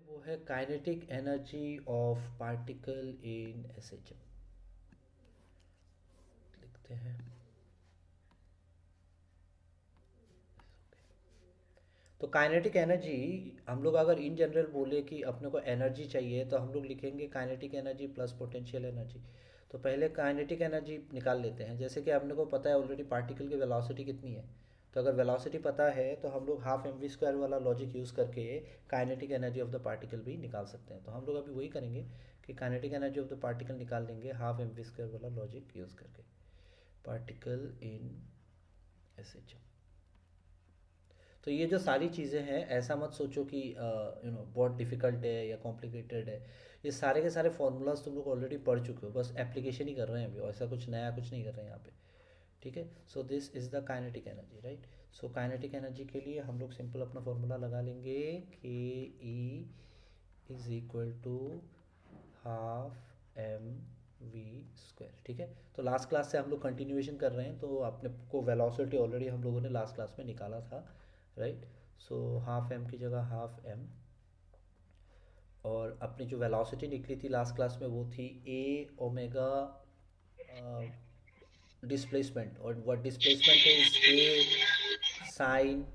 वो है kinetic energy of particle in SHM. लिखते हैं। तो काइनेटिक एनर्जी, हम लोग अगर इन जनरल बोले कि अपने को एनर्जी चाहिए तो हम लोग लिखेंगे kinetic energy plus potential energy. तो पहले काइनेटिक एनर्जी निकाल लेते हैं। जैसे कि आपने को पता है ऑलरेडी पार्टिकल की वेलोसिटी कितनी है। तो अगर वेलोसिटी पता है तो हम लोग हाफ mv² वाला लॉजिक यूज़ करके kinetic energy of the particle भी निकाल सकते हैं। तो हम लोग अभी वही करेंगे कि kinetic energy of the particle निकाल लेंगे हाफ mv² वाला लॉजिक यूज़ करके। Particle in S. तो ये जो सारी चीज़ें हैं, ऐसा मत सोचो कि बहुत डिफ़िकल्ट है या कॉम्प्लिकेटेड है। ये सारे के सारे फार्मूलाज तुम लोग ऑलरेडी पढ़ चुके हो, बस एप्लीकेशन ही कर रहे हैं अभी, और ऐसा कुछ नया कुछ नहीं कर रहे हैं यहाँ पे। ठीक है। So this is the kinetic energy, right. So kinetic energy के लिए हम लोग सिंपल अपना फार्मूला लगा लेंगे, K E is equal to half m v square. ठीक है। तो लास्ट क्लास से हम लोग कंटिन्यूएशन कर रहे हैं, तो आपने को वेलोसिटी ऑलरेडी हम लोगों ने लास्ट क्लास में निकाला था, राइट। सो हाफ एम की जगह हाफ एम, और अपनी जो वेलोसिटी निकली थी लास्ट क्लास में वो थी ए ओमेगा डिस्प्लेसमेंट, और what displacement is a sine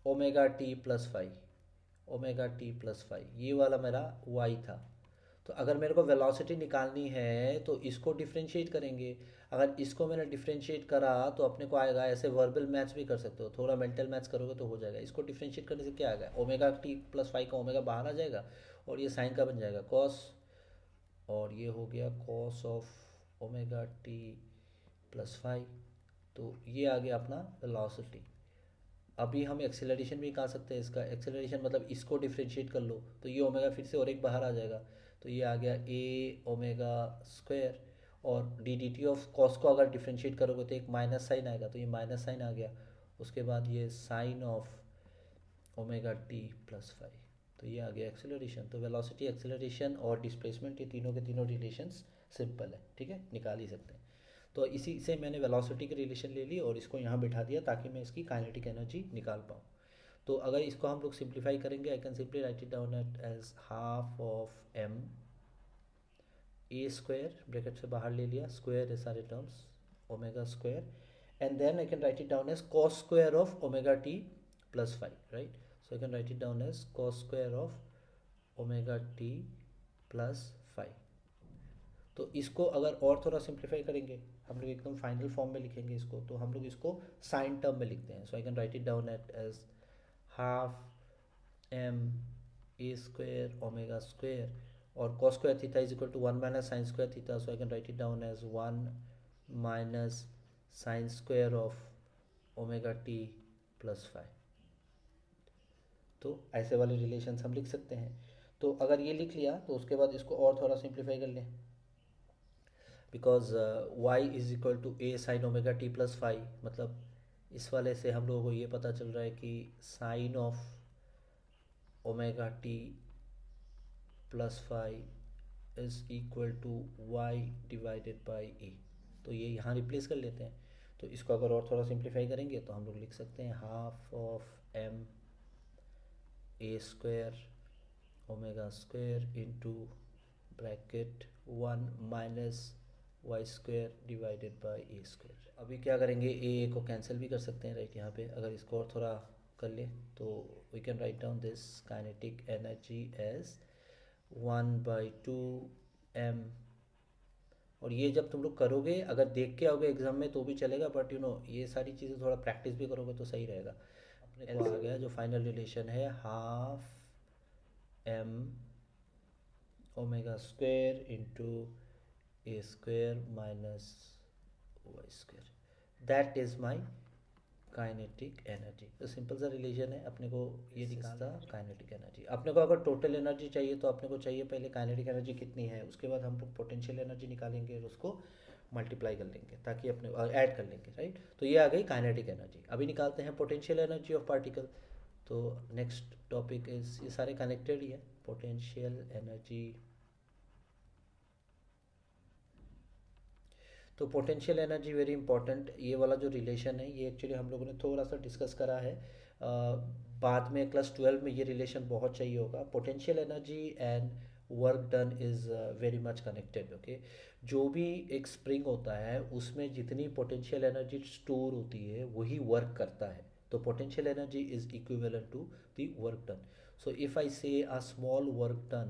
omega T plus five. Omega T plus five ये वाला मेरा वाई था। तो अगर मेरे को वेलोसिटी निकालनी है तो इसको डिफरेंशिएट करेंगे। अगर इसको मैंने डिफरेंशिएट करा तो अपने को आएगा, ऐसे वर्बल मैथ्स भी कर सकते हो, थोड़ा मेंटल मैथ्स करोगे तो हो जाएगा। इसको डिफरेंशिएट करने से क्या आएगा, ओमेगा टी प्लस फाइव का ओमेगा बाहर आ जाएगा, और ये साइन का बन जाएगा कॉस, और ये हो गया cos of omega T plus five. तो ये आ गया अपना वेलोसिटी। अभी हम एक्सेलरेशन भी निकाल सकते हैं इसका। एक्सेलरेशन मतलब इसको डिफ्रेंशिएट कर लो तो ये ओमेगा फिर से और एक बाहर आ जाएगा, तो ये आ गया ए ओमेगा स्क्वायर। और D D T of cos को अगर डिफ्रेंशिएट करोगे तो एक माइनस साइन आएगा, तो ये माइनस साइन आ गया। उसके बाद ये sine of omega T plus five. तो ये आ गया एक्सेलरेशन। तो वेलोसिटी, एक्सेलरेशन और डिस्प्लेसमेंट, ये तीनों के तीनों रिलेशंस सिंपल है, ठीक है, निकाल ही सकते हैं। तो इसी से मैंने वेलोसिटी की रिलेशन ले ली और इसको यहाँ बिठा दिया ताकि मैं इसकी काइनेटिक एनर्जी निकाल पाऊँ। तो अगर इसको हम लोग सिंप्लीफाई करेंगे, I can simply write it down at as half of M A square, bracket से बाहर ले लिया, स्क्वायर है सारे terms, omega square, and then I can write it down as cos square of omega T plus five, right. So I can write it down as cos square of omega T plus five. तो इसको अगर और थोड़ा simplify करेंगे, हम लोग एकदम final form में लिखेंगे इसको, तो हम लोग इसको साइन टर्म में लिखते हैं। So I can write it down at as half m A square omega square, और cos square theta is equal to one minus sine square theta. So I can write it down as one minus sine square of omega T plus five. तो ऐसे वाले relations हम लिख सकते हैं। तो अगर ये लिख लिया तो उसके बाद इसको और थोड़ा सिंप्लीफाई कर लें, because Y is equal to A sine omega T plus five, मतलब इस वाले से हम लोगों को ये पता चल रहा है कि sine of omega T plus five is equal to y divided by a. तो ये यहाँ रिप्लेस कर लेते हैं। तो इसको अगर और थोड़ा सिंप्लीफाई करेंगे तो हम लोग लिख सकते हैं half of M A square omega square into bracket one minus Y square divided by A square. अभी क्या करेंगे, ए को कैंसिल भी कर सकते हैं, राइट। यहाँ पे अगर इसको और थोड़ा कर ले तो we can write down this kinetic energy as one by two M. और ये जब तुम लोग करोगे, अगर देख के आओगे एग्जाम में तो भी चलेगा, बट ये सारी चीज़ें थोड़ा प्रैक्टिस भी करोगे तो सही रहेगा। अपने को आ गया जो फाइनल रिलेशन है, half M omega square into A square minus Y square, that is my kinetic energy. तो सिंपल सा रिलेशन है, अपने को ये दिखाता काइनेटिक एनर्जी। अपने को अगर टोटल एनर्जी चाहिए तो अपने को चाहिए पहले काइनेटिक एनर्जी कितनी है, उसके बाद हम पोटेंशियल एनर्जी निकालेंगे और उसको मल्टीप्लाई कर लेंगे ताकि अपने ऐड कर लेंगे, राइट। तो ये आ गई काइनेटिक एनर्जी। अभी निकालते हैं पोटेंशियल एनर्जी ऑफ पार्टिकल। तो नेक्स्ट टॉपिक इज, ये सारे कनेक्टेड ही है, पोटेंशियल एनर्जी। तो पोटेंशियल एनर्जी वेरी इंपॉर्टेंट। ये वाला जो रिलेशन है ये एक्चुअली हम लोगों ने थोड़ा सा डिस्कस करा है बाद में क्लास 12 में ये रिलेशन बहुत चाहिए होगा। Potential energy and work done is very much connected. Okay, जो भी एक स्प्रिंग होता है उसमें जितनी पोटेंशियल एनर्जी स्टोर होती है वही वर्क करता है। तो potential energy is equivalent to the work done. So if I say a small work done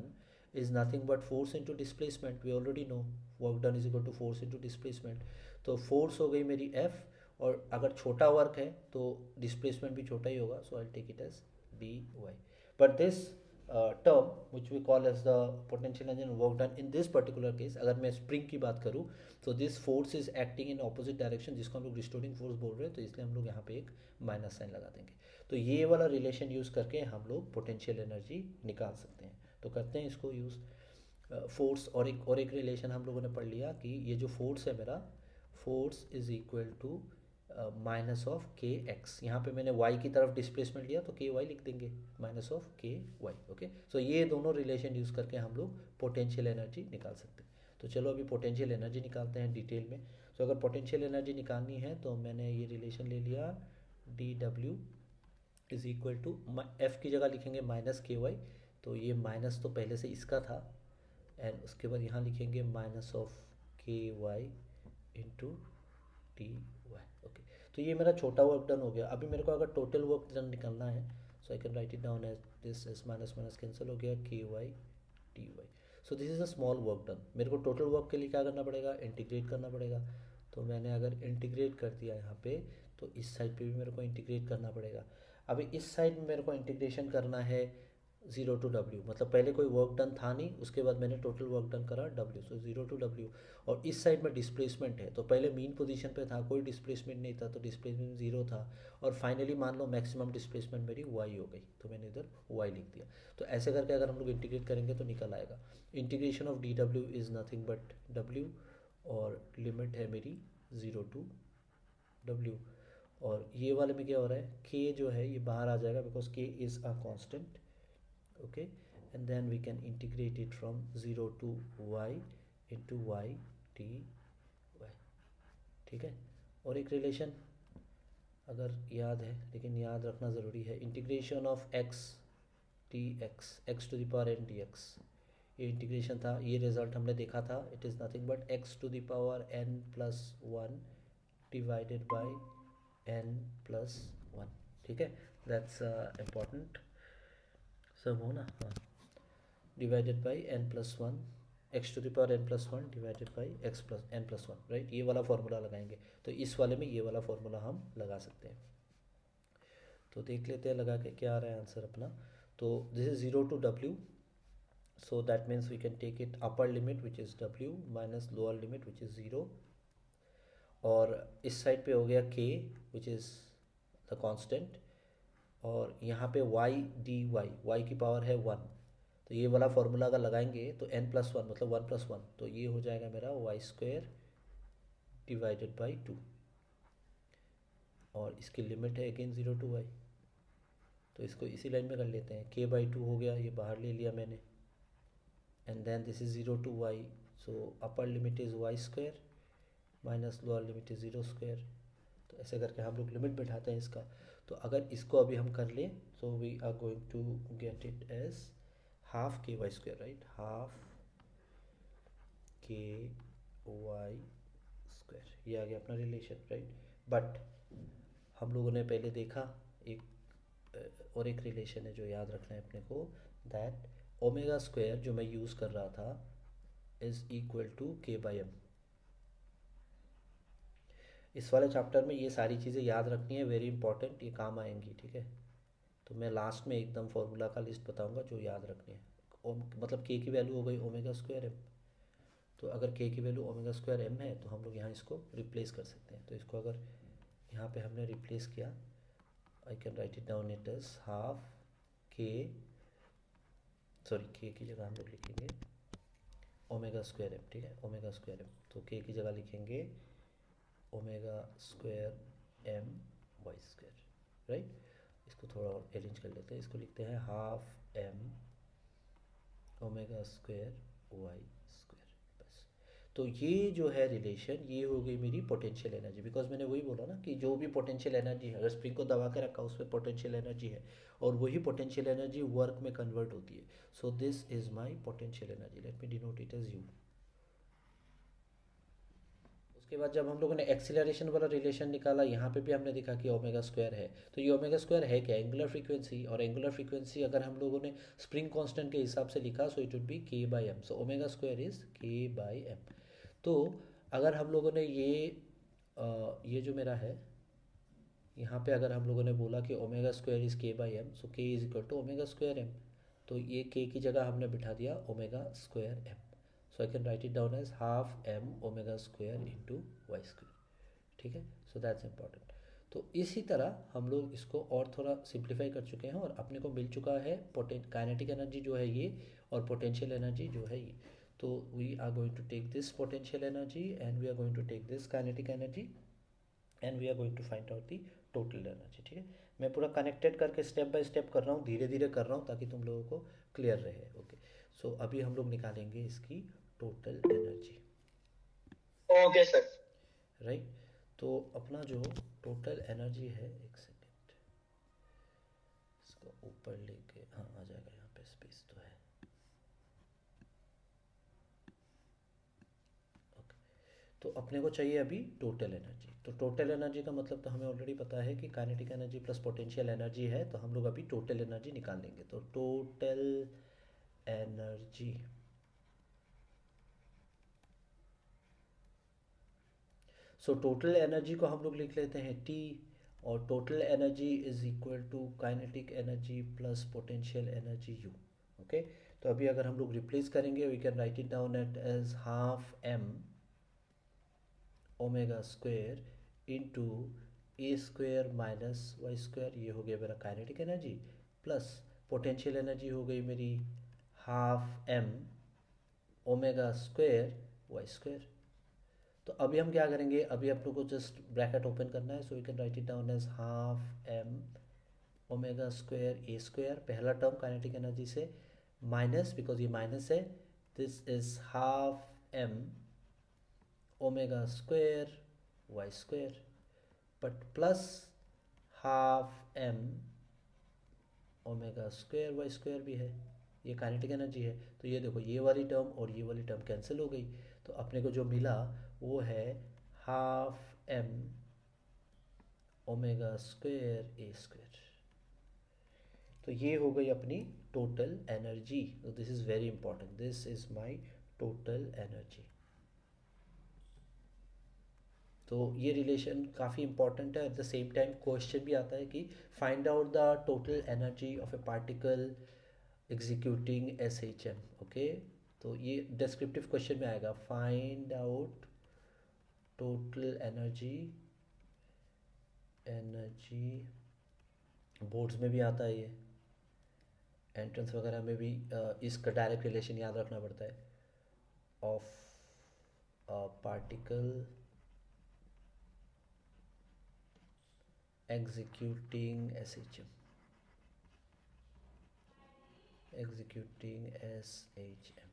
is nothing but force into displacement, we already know work done is equal to force into displacement. तो force हो गई मेरी F, और अगर छोटा work है तो displacement भी छोटा ही होगा, so I take it as dy. But this term which we call as the potential energy and work done, in this particular case अगर मैं स्प्रिंग की बात करूँ तो this force is acting in opposite direction, जिसको हम लोग restoring force बोल रहे हैं, तो इसलिए हम लोग यहाँ पे एक माइनस साइन लगा देंगे। तो ये वाला रिलेशन यूज़ करके हम लोग पोटेंशियल एनर्जी निकाल सकते हैं। तो करते हैं इसको यूज़। फोर्स और एक रिलेशन हम लोगों ने पढ़ लिया कि ये जो फोर्स है मेरा, force is equal to minus of K X. यहाँ पे मैंने वाई की तरफ डिस्प्लेसमेंट लिया तो के वाई लिख देंगे, minus of K Y. Okay, सो ये दोनों रिलेशन यूज़ करके हम लोग पोटेंशियल एनर्जी निकाल सकते हैं। तो चलो अभी पोटेंशियल एनर्जी निकालते हैं डिटेल में। तो अगर पोटेंशियल एनर्जी निकालनी है तो मैंने ये रिलेशन ले लिया, D W is equal to, F की जगह लिखेंगे माइनस के वाई, तो ये माइनस तो पहले से इसका था, एंड उसके बाद यहाँ लिखेंगे minus of K Y into T Y. Okay, तो ये मेरा छोटा वर्क डन हो गया। अभी मेरे को अगर टोटल वर्क डन निकालना है, so I can write it down as this is minus minus cancel हो गया, K Y T Y. So this is a small work done. मेरे को टोटल वर्क के लिए क्या करना पड़ेगा, इंटीग्रेट करना पड़ेगा। तो मैंने अगर इंटीग्रेट कर दिया यहाँ पे, तो इस साइड पे भी मेरे को इंटीग्रेट करना पड़ेगा। अभी इस साइड में मेरे को इंटीग्रेशन करना है 0 to W, मतलब पहले कोई वर्क डन था नहीं, उसके बाद मैंने टोटल वर्क डन करा W, सो 0 to W। और इस साइड में डिस्प्लेसमेंट है, तो पहले मीन पोजीशन पे था, कोई डिस्प्लेसमेंट नहीं था, तो डिस्प्लेसमेंट 0 था। और फाइनली मान लो मैक्सिमम डिस्प्लेसमेंट मेरी Y हो गई, तो मैंने इधर Y लिख दिया। तो ऐसे करके अगर हम लोग इंटीग्रेट करेंगे तो निकल आएगा। Integration of DW is nothing but W, और लिमिट है मेरी 0 to W। और ये वाले में क्या हो रहा है, K जो है ये बाहर आ जाएगा because K is a constant. okay, and then we can integrate it from 0 to y into y t y। ठीक है, और एक रिलेशन अगर याद है, लेकिन याद रखना ज़रूरी है, integration of x T X, X to the power N D X, ये इंटीग्रेशन था, ये रिजल्ट हमने देखा था। It is nothing but x to the power n plus 1 divided by n plus 1। ठीक है, दैट्स इम्पॉर्टेंट सब हो ना। हाँ, divided by N plus one, X to the power N plus one divided by X plus N plus one, right. ये वाला formula लगाएंगे, तो इस वाले में ये वाला फॉर्मूला हम लगा सकते हैं। तो देख लेते हैं लगा के क्या आ रहा है आंसर अपना। तो this is 0 to W, so that means we can take it upper limit which is W minus lower limit which is 0, और इस साइड पे हो गया K which is the constant, और यहाँ पे वाई डी वाई, वाई की power है 1, तो ये वाला फॉर्मूला अगर लगाएंगे तो n+1 मतलब 1+1, तो ये हो जाएगा मेरा y² डिवाइडेड बाई 2, और इसकी लिमिट है अगेन 0 to y। तो इसको इसी लाइन में कर लेते हैं, k/2 हो गया, ये बाहर ले लिया मैंने, and then this is 0 to y, so upper limit is y² minus lower limit is 0²। तो ऐसे करके हम लोग लिमिट बैठाते हैं इसका। तो अगर इसको अभी हम कर लें, so we are going to get it as half KY², right, half KY², ये आ गया अपना रिलेशन, राइट। बट हम लोगों ने पहले देखा एक और एक रिलेशन है जो याद रखना है अपने को, दैट ω² जो मैं यूज़ कर रहा था इज़ इक्वल टू K/M। इस वाले चैप्टर में ये सारी चीज़ें याद रखनी है, वेरी इंपॉर्टेंट, ये काम आएंगी। ठीक है, तो मैं लास्ट में एकदम फॉर्मूला का लिस्ट बताऊंगा जो याद रखनी है। मतलब k की वैल्यू हो गई ω²m, तो अगर k की वैल्यू ω²m है तो हम लोग यहाँ इसको रिप्लेस कर सकते हैं। तो इसको अगर यहाँ पे हमने रिप्लेस किया, I can write it down it as half k, sorry k की जगह हम लोग लिखेंगे ω²m। ठीक है, ω²m, तो k की जगह लिखेंगे ω²m y², राइट। इसको थोड़ा और अरेंज कर लेते हैं, इसको लिखते हैं हाफ m ω² y², बस। तो ये जो है रिलेशन, ये हो गई मेरी पोटेंशियल एनर्जी। बिकॉज मैंने वही बोला ना कि जो भी पोटेंशियल एनर्जी है, अगर स्प्रिंग को दबा के रखा उसमें पोटेंशियल एनर्जी है, और वही पोटेंशियल एनर्जी वर्क में कन्वर्ट होती है। So this is my potential energy, let me denote it as U. उसके बाद जब हम लोगों ने एक्सीलरेशन वाला रिलेशन निकाला, यहाँ पे भी हमने देखा कि ओमेगा स्क्वायर है। तो ये ओमेगा स्क्वायर है क्या? Angular frequency. और एंगुलर फ्रीक्वेंसी अगर हम लोगों ने स्प्रिंग कांस्टेंट के हिसाब से लिखा, so it would be k by m. So omega square is k by m. तो अगर हम लोगों ने ये जो मेरा है यहाँ पे, अगर हम लोगों ने बोला कि omega square is k by m, so k is equal to omega square m. तो ये के की जगह हमने बिठा दिया omega square m. So I can write it down as half M omega square into y square. ठीक है, so that's important. तो इसी तरह हम लोग इसको और थोड़ा सिंप्लीफाई कर चुके हैं, और अपने को मिल चुका है काइनेटिक एनर्जी जो है ये, और पोटेंशियल एनर्जी जो है ये। तो we are going to take this potential energy and we are going to take this kinetic energy and we are going to find out the total energy. ठीक है, मैं पूरा कनेक्टेड करके स्टेप बाय स्टेप कर रहा हूँ, धीरे धीरे कर रहा हूँ ताकि तुम लोगों को क्लियर रहे। ओके, सो अभी हम लोग निकालेंगे इसकी total energy. Okay sir. Right, तो अपना जो टोटल एनर्जी है, एक सेकेंड इसको ऊपर लेके, हाँ आ जाएगा, यहाँ पे स्पेस तो है। ओके, तो अपने को चाहिए अभी टोटल एनर्जी। तो टोटल एनर्जी का मतलब तो हमें ऑलरेडी पता है कि kinetic energy plus potential energy है, तो हम लोग अभी टोटल एनर्जी निकाल लेंगे। तो total energy, so total energy को हम लोग लिख लेते हैं टी, और total energy is equal to kinetic energy plus potential energy U. Okay, तो अभी अगर हम लोग रिप्लेस करेंगे, we can write it down at as half M omega square into A square minus Y square. ये हो गया मेरा kinetic energy, plus potential energy हो गई मेरी half M omega square y square. तो अभी हम क्या करेंगे, अभी आप लोग को जस्ट ब्रैकेट ओपन करना है, so you can write it down as half M omega square a square, पहला टर्म काइनेटिक एनर्जी से, माइनस, बिकॉज ये माइनस है, this is half M omega square y square, but plus half M omega square y square भी है, ये kinetic energy है। तो ये देखो, ये वाली टर्म और ये वाली टर्म कैंसिल हो गई, तो अपने को जो मिला वो है half M omega square a square. तो ये हो गई अपनी टोटल एनर्जी। तो this is very important, this is my total energy. तो ये रिलेशन काफ़ी इंपॉर्टेंट है। At the same time question भी आता है कि find out the total energy of a particle executing S H M. Okay, तो ये डिस्क्रिप्टिव क्वेश्चन में आएगा, find out total energy, boards में भी आता है ये, एंट्रेंस वगैरह में भी इसका डायरेक्ट रिलेशन याद रखना पड़ता है, of particle executing S H M, executing S H M.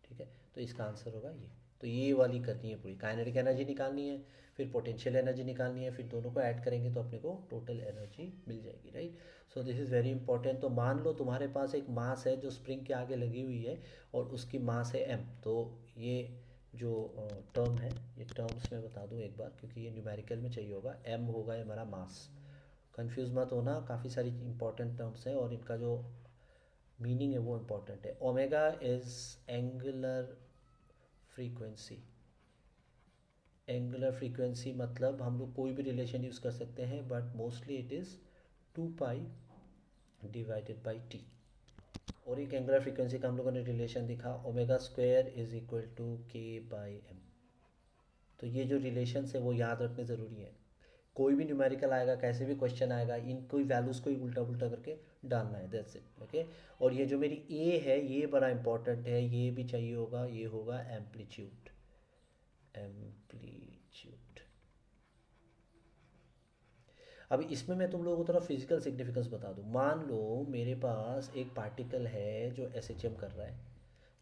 ठीक है, तो इसका आंसर होगा ये। तो ये वाली करनी है पूरी, काइनेटिक एनर्जी निकालनी है, फिर पोटेंशियल एनर्जी निकालनी है, फिर दोनों को ऐड करेंगे तो अपने को टोटल एनर्जी मिल जाएगी। Right, so this is very important. तो मान लो तुम्हारे पास एक मास है जो स्प्रिंग के आगे लगी हुई है, और उसकी मास है एम। तो ये जो टर्म है, ये टर्म्स में बता दूँ एक बार, क्योंकि ये न्यूमेरिकल में चाहिए होगा। एम होगा हमारा मास, कंफ्यूज मत होना, काफ़ी सारी इंपॉर्टेंट टर्म्स हैं और इनका जो मीनिंग है वो इम्पॉर्टेंट है। Omega is angular frequency, angular frequency मतलब हम लोग कोई भी रिलेशन यूज़ कर सकते हैं, but mostly it is 2 pi divided by T. और एक एंगुलर फ्रीक्वेंसी का हम लोगों ने रिलेशन दिखा, omega square is equal to k by m. तो ये जो रिलेशंस है वो याद रखने ज़रूरी है। कोई भी न्यूमेरिकल आएगा, कैसे भी क्वेश्चन आएगा, इन कोई वैल्यूज़ को ही उल्टा पुल्टा करके डालना है, दैट्स इट। ओके, और ये जो मेरी ए है ये बड़ा इंपॉर्टेंट है, ये भी चाहिए होगा, ये होगा एम्पलीट्यूड, एम्पलीट्यूड। अब इसमें मैं तुम लोगों को थोड़ा फिजिकल सिग्निफिकेंस बता दूं। मान लो मेरे पास एक पार्टिकल है जो एस एच एम कर रहा है,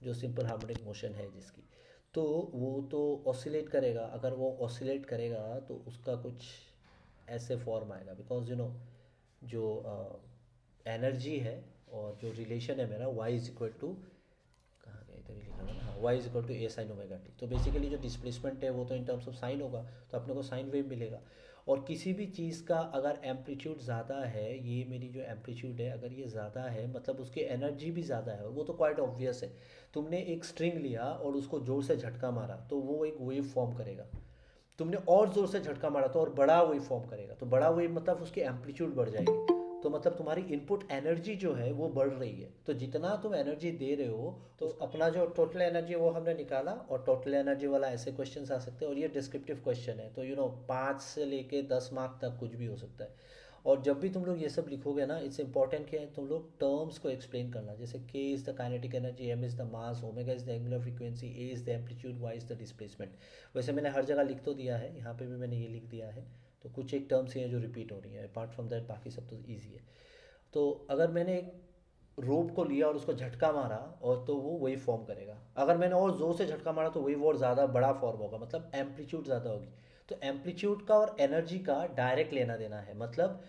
जो सिंपल हार्मोनिक मोशन है जिसकी। तो वो तो ऑसिलेट करेगा, अगर वो ऑसिलेट करेगा तो उसका कुछ ऐसे फॉर्म आएगा, बिकॉज जो एनर्जी है और जो रिलेशन है मेरा y इज इक्वल टू, कहाँ गया, इधर ही लिखा था ना, हाँ, y is equal to A sine omega t. तो बेसिकली जो डिस्प्लेसमेंट है वो तो इन टर्म्स ऑफ साइन होगा, तो अपने को साइन वेव मिलेगा। और किसी भी चीज़ का अगर एम्पलीट्यूड ज़्यादा है, ये मेरी जो एम्पलीट्यूड है अगर ये ज़्यादा है मतलब उसकी एनर्जी भी ज़्यादा है, और वो तो क्वाइट ऑब्वियस है। तुमने एक स्ट्रिंग लिया और उसको ज़ोर से झटका मारा तो वो एक वेव फॉर्म करेगा। तुमने और ज़ोर से झटका मारा तो और बड़ा वेव फॉर्म करेगा, तो बड़ा वेव मतलब उसकी एम्पलीट्यूड बढ़ जाएगी। तो मतलब तुम्हारी इनपुट एनर्जी जो है वो बढ़ रही है, तो जितना तुम एनर्जी दे रहे हो तो अपना जो टोटल एनर्जी वो हमने निकाला, और टोटल एनर्जी वाला ऐसे क्वेश्चंस आ सकते हैं, और ये डिस्क्रिप्टिव क्वेश्चन है, तो 5 से लेके 10 मार्क तक कुछ भी हो सकता है। और जब भी तुम लोग ये सब लिखोगे ना, इट्स इंपॉर्टेंट क्या है, तुम लोग टर्म्स को एक्सप्लेन करना, जैसे k is the kinetic energy, m is the mass, omega is the angular frequency, a is the amplitude, y is the displacement. वैसे मैंने हर जगह लिख तो दिया है, यहाँ पे भी मैंने ये लिख दिया है, तो कुछ एक टर्म्स ही हैं जो रिपीट हो रही है, अपार्ट फ्रॉम दैट बाकी सब तो ईजी है। तो अगर मैंने एक रोप को लिया और उसको झटका मारा, और तो वो वेव फॉर्म करेगा। अगर मैंने और ज़ोर से झटका मारा तो वेव और ज़्यादा बड़ा फॉर्म होगा, मतलब एम्पलीट्यूड ज़्यादा होगी। तो एम्पलीट्यूड का और एनर्जी का डायरेक्ट लेना देना है, मतलब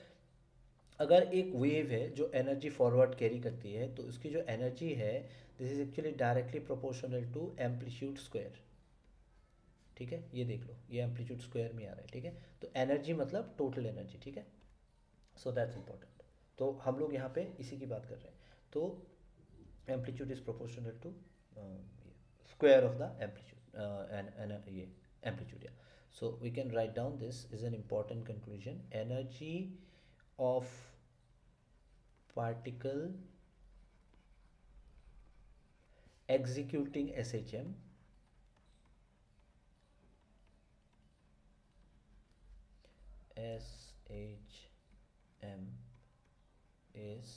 अगर एक वेव है जो एनर्जी फॉरवर्ड कैरी करती है तो उसकी जो एनर्जी है this is actually directly proportional to amplitude square. ठीक है, ये देख लो, ये एम्पलीट्यूड स्क्वायर में आ रहा है। ठीक है, तो एनर्जी मतलब टोटल एनर्जी। ठीक है, सो दैट्स इंपॉर्टेंट। तो हम लोग यहाँ पे इसी की बात कर रहे हैं। तो amplitude is proportional to square of the amplitude and ये एम्पलीट्यूड, या so we can write down this is an important conclusion. Energy of particle executing SHM is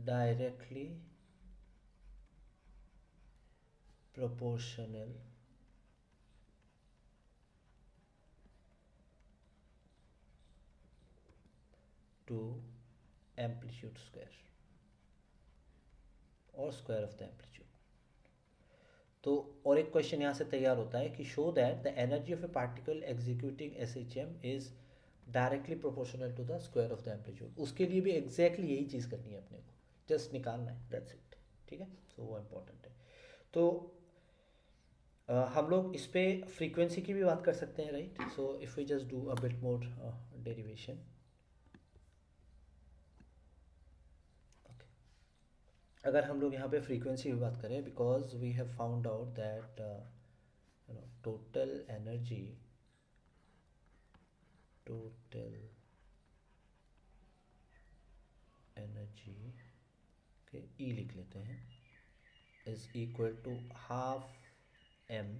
directly proportional to amplitude square और square of the amplitude. तो और एक question यहाँ से तैयार होता है कि show that the energy of a particle executing SHM is directly proportional to the square of the amplitude. उसके लिए भी एग्जैक्टली यही चीज़ करनी है अपने को, जस्ट निकालना है, दैट्स इट। ठीक है, सो वो इम्पोर्टेंट है। तो हम लोग इस पे फ्रीक्वेंसी की भी बात कर सकते हैं, right. So if we just do a bit more derivation, अगर हम लोग यहाँ पे फ्रीक्वेंसी की बात करें, because we have found out that total energy के ई लिख लेते हैं is equal to half m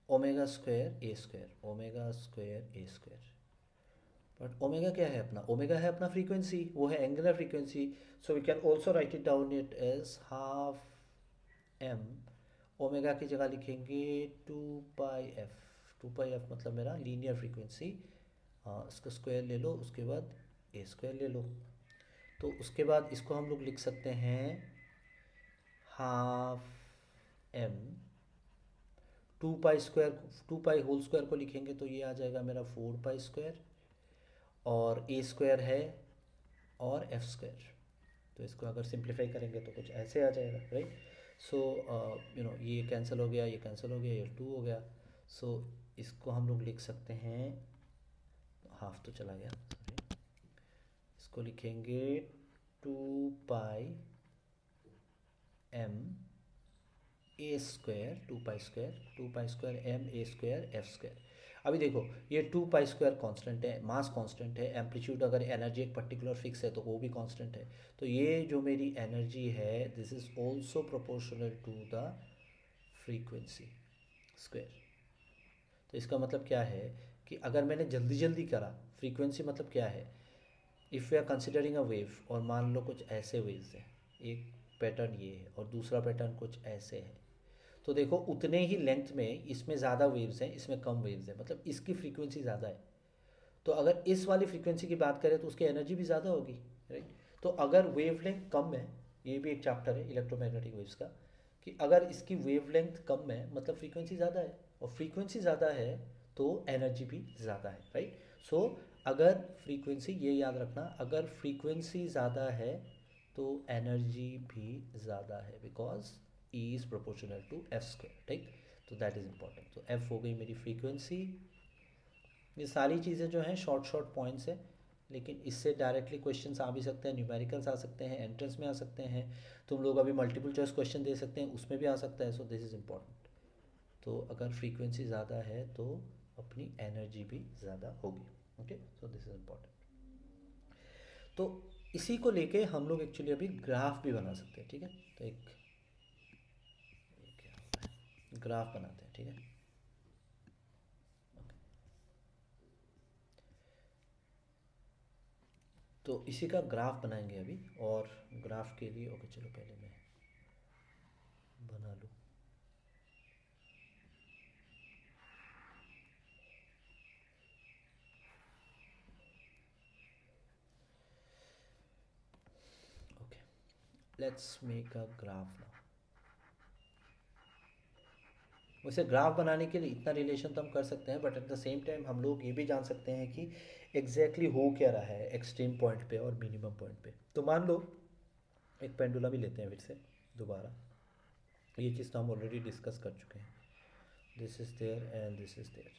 omega square a square, omega square a square. But omega क्या है अपना, ओमेगा है अपना फ्रीक्वेंसी, वो है angular frequency. So we can also write it down it as half m, omega की जगह लिखेंगे 2 पाई f। 2 पाई f मतलब मेरा लीनियर फ्रीक्वेंसी, इसका स्क्वायर ले लो, उसके बाद ए स्क्वायर ले लो। तो उसके बाद इसको हम लोग लिख सकते हैं हाफ m, 2 पाई स्क्वायर, 2 पाई होल स्क्वायर को लिखेंगे तो ये आ जाएगा मेरा 4 पाई स्क्वायर, और ए स्क्वायर है और एफ स्क्वायर। तो इसको अगर सिंप्लीफाई करेंगे तो कुछ ऐसे आ जाएगा, राइट। सो ये कैंसिल हो गया, ये कैंसिल हो गया, ये 2 हो गया। सो इसको हम लोग लिख सकते हैं, हाफ तो चला गया, सॉरी, इसको लिखेंगे 2 पाई m ए स्क्वायर, 2 पाई स्क्वायर m ए स्क्वायर एफ स्क्वायर। अभी देखो ये 2 पाई स्क्वायर कॉन्स्टेंट है, मास कॉन्स्टेंट है, एम्पलीट्यूड अगर एनर्जी एक पर्टिकुलर फिक्स है तो वो भी कॉन्स्टेंट है। तो ये जो मेरी एनर्जी है this is also proportional to the frequency square. तो इसका मतलब क्या है कि अगर मैंने जल्दी जल्दी करा, फ्रीक्वेंसी मतलब क्या है, if we are considering a wave, और मान लो कुछ ऐसे वेव्स हैं, एक पैटर्न ये है और दूसरा पैटर्न कुछ ऐसे है, तो देखो उतने ही लेंथ में इसमें ज़्यादा वेव्स हैं, इसमें कम वेव्स हैं, मतलब इसकी फ्रीक्वेंसी ज़्यादा है। तो अगर इस वाली फ्रीक्वेंसी की बात करें तो उसकी एनर्जी भी ज़्यादा होगी, राइट। तो अगर वेव लेंथ कम है, ये भी एक चैप्टर है इलेक्ट्रोमैग्नेटिक वेव्स का, कि अगर इसकी वेवलेंथ कम है मतलब फ्रीक्वेंसी ज़्यादा है, और फ्रीक्वेंसी ज़्यादा है तो एनर्जी भी ज़्यादा है, राइट। सो अगर फ्रीक्वेंसी, ये याद रखना, अगर फ्रीक्वेंसी ज़्यादा है तो एनर्जी भी ज़्यादा है, because E is proportional to f square, ठीक। तो दैट इज़ इम्पॉर्टेंट। तो एफ हो गई मेरी फ्रीक्वेंसी। ये सारी चीज़ें जो हैं शॉर्ट शॉर्ट पॉइंट्स है, लेकिन इससे डायरेक्टली क्वेश्चंस आ भी सकते हैं, न्यूमेरिकल्स आ सकते हैं, एंट्रेंस में आ सकते हैं, तुम लोग अभी मल्टीपल चॉइस क्वेश्चन दे सकते हैं, उसमें भी आ सकता है। So this is important. तो अगर फ्रीक्वेंसी ज़्यादा है तो अपनी एनर्जी भी ज़्यादा होगी। Okay, so this is important. तो इसी को लेके हम लोग एक्चुअली अभी ग्राफ भी बना सकते हैं, ठीक है। तो एक ग्राफ बनाते हैं, ठीक है। तो इसी का ग्राफ बनाएंगे अभी, और ग्राफ के लिए ओके चलो पहले मैं बना लूँ। Okay, let's make a graph now. वैसे ग्राफ बनाने के लिए इतना रिलेशन तो हम कर सकते हैं, but at the same time हम लोग ये भी जान सकते हैं कि एग्जैक्टली हो क्या रहा है एक्सट्रीम पॉइंट पे और मिनिमम पॉइंट पे। तो मान लो एक पेंडुलम भी लेते हैं फिर से दोबारा। ये चीज़ तो हम ऑलरेडी डिस्कस कर चुके हैं। This is there and this is there.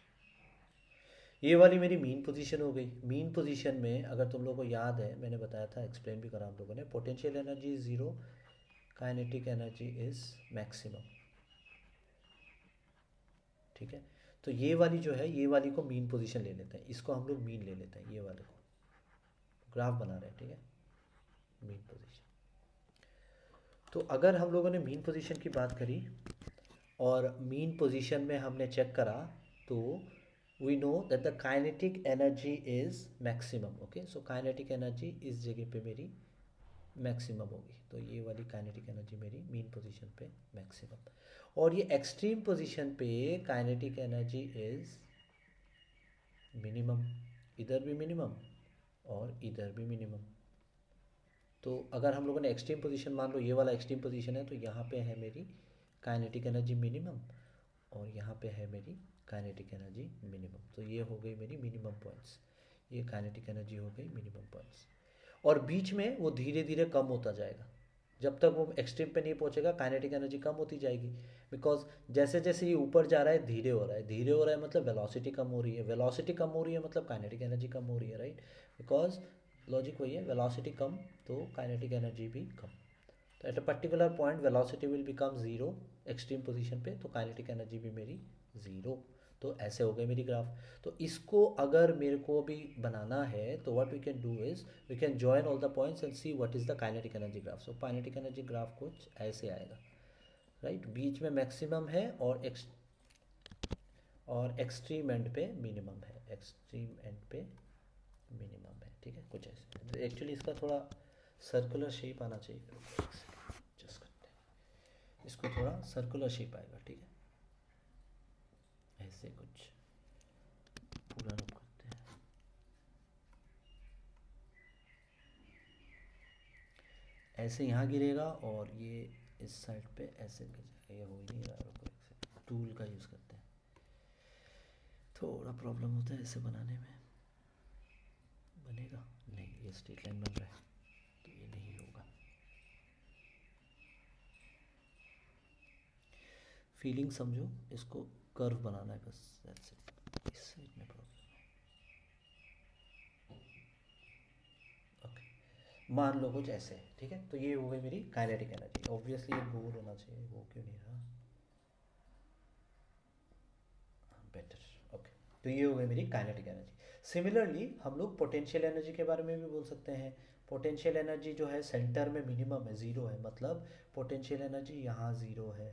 ये वाली मेरी मीन पोजीशन हो गई। मीन पोजीशन में अगर तुम लोगों को याद है, मैंने बताया था, एक्सप्लेन भी करा हम लोगों ने, potential energy is zero, kinetic energy is maximum, ठीक है। तो ये वाली जो है, ये वाली को मीन पोजीशन ले लेते हैं, इसको हम लोग मीन ले लेते हैं, ये वाले को ग्राफ बना रहे हैं, ठीक है, मीन पोजीशन। तो अगर हम लोगों ने मीन पोजीशन की बात करी और मीन पोजीशन में हमने चेक करा, तो we know that the kinetic energy is maximum. Okay, so kinetic energy इस जगह पे मेरी मैक्सिमम होगी। तो ये वाली काइनेटिक एनर्जी मेरी मीन पोजीशन पे मैक्सिमम, और ये एक्सट्रीम पोजीशन पे काइनेटिक एनर्जी इज़ मिनिमम। इधर भी मिनिमम और इधर भी मिनिमम। तो अगर हम लोगों ने एक्सट्रीम पोजीशन, मान लो ये वाला एक्सट्रीम पोजीशन है, तो यहाँ पे है मेरी काइनेटिक एनर्जी मिनिमम, और यहाँ पे है मेरी काइनेटिक एनर्जी मिनिमम। तो ये हो गई मेरी मिनिमम पॉइंट्स, ये काइनेटिक एनर्जी हो गई मिनिमम पॉइंट्स। और बीच में वो धीरे धीरे कम होता जाएगा, जब तक वो एक्सट्रीम पे नहीं पहुंचेगा काइनेटिक एनर्जी कम होती जाएगी। बिकॉज जैसे जैसे ये ऊपर जा रहा है धीरे हो रहा है, धीरे हो रहा है मतलब वेलोसिटी कम हो रही है, वेलोसिटी कम हो रही है मतलब काइनेटिक एनर्जी कम हो रही है, राइट। बिकॉज लॉजिक वही है, वेलोसिटी कम तो काइनेटिक एनर्जी भी कम। तो at a particular point velocity will become zero extreme position पे, तो काइनेटिक एनर्जी भी मेरी ज़ीरो। तो ऐसे हो गई मेरी ग्राफ। तो इसको अगर मेरे को भी बनाना है तो what we can do is we can join all the points and see what is the kinetic energy graph. So kinetic energy graph कुछ ऐसे आएगा, राइट। बीच में मैक्सिमम है और एक्सट्रीम एंड पे मिनिमम है, एक्सट्रीम एंड पे मिनिमम है, ठीक है, कुछ ऐसे। एक्चुअली इसका थोड़ा सर्कुलर शेप आना चाहिए, जस्ट करते हैं इसको, थोड़ा सर्कुलर शेप आएगा, ठीक है, ऐसे कुछ पूरा रूप करते हैं। ऐसे यहाँ गिरेगा और ये इस साइड पे ऐसे गिर जाएगा, ये हो ही नहीं रहा। रुको एक सेकंड, टूल का यूज़ करते हैं, थोड़ा प्रॉब्लम होता है ऐसे बनाने में। बनेगा नहीं, ये स्ट्रेट लाइन बन रहा है तो ये नहीं होगा। फीलिंग समझो, इसको कर्व बनाना है बस, दैट्स इट। इस साइड में प्रॉब्लम, ओके। मान लो कुछ ऐसे, ठीक है। तो ये हो गई मेरी काइनेटिक एनर्जी। ऑब्वियसली ये गोल होना चाहिए, वो क्यों नहीं रहा, बेटर, ओके। तो ये हो गई मेरी काइनेटिक एनर्जी। सिमिलरली हम लोग पोटेंशियल एनर्जी के बारे में भी बोल सकते हैं। पोटेंशियल एनर्जी जो है सेंटर में मिनिमम है, ज़ीरो है, मतलब पोटेंशियल एनर्जी यहाँ ज़ीरो है।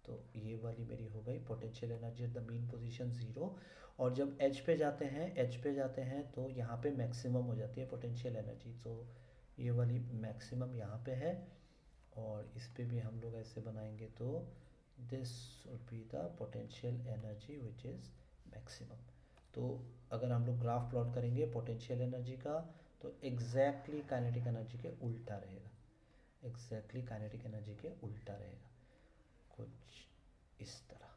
तो ये वाली मेरी हो गई potential energy at the mean position zero. और जब एच पे जाते हैं, एच पे जाते हैं तो यहाँ पे मैक्सिमम हो जाती है पोटेंशियल एनर्जी। तो ये वाली मैक्सिमम यहाँ पे है, और इस पे भी हम लोग ऐसे बनाएंगे तो this would be the potential energy which is maximum. तो अगर हम लोग ग्राफ प्लॉट करेंगे पोटेंशियल एनर्जी का, तो एग्जैक्टली काइनेटिक एनर्जी के उल्टा रहेगा। एग्जैक्टली काइनेटिक एनर्जी के उल्टा रहेगा, कुछ इस तरह.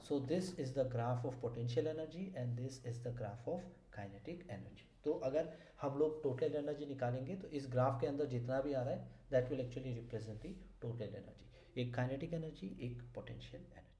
सो this is the graph of potential energy and this is the graph of kinetic energy. तो अगर हम लोग टोटल एनर्जी निकालेंगे तो इस ग्राफ के अंदर जितना भी आ रहा है that will actually represent the total energy. एक काइनेटिक एनर्जी, एक पोटेंशियल एनर्जी.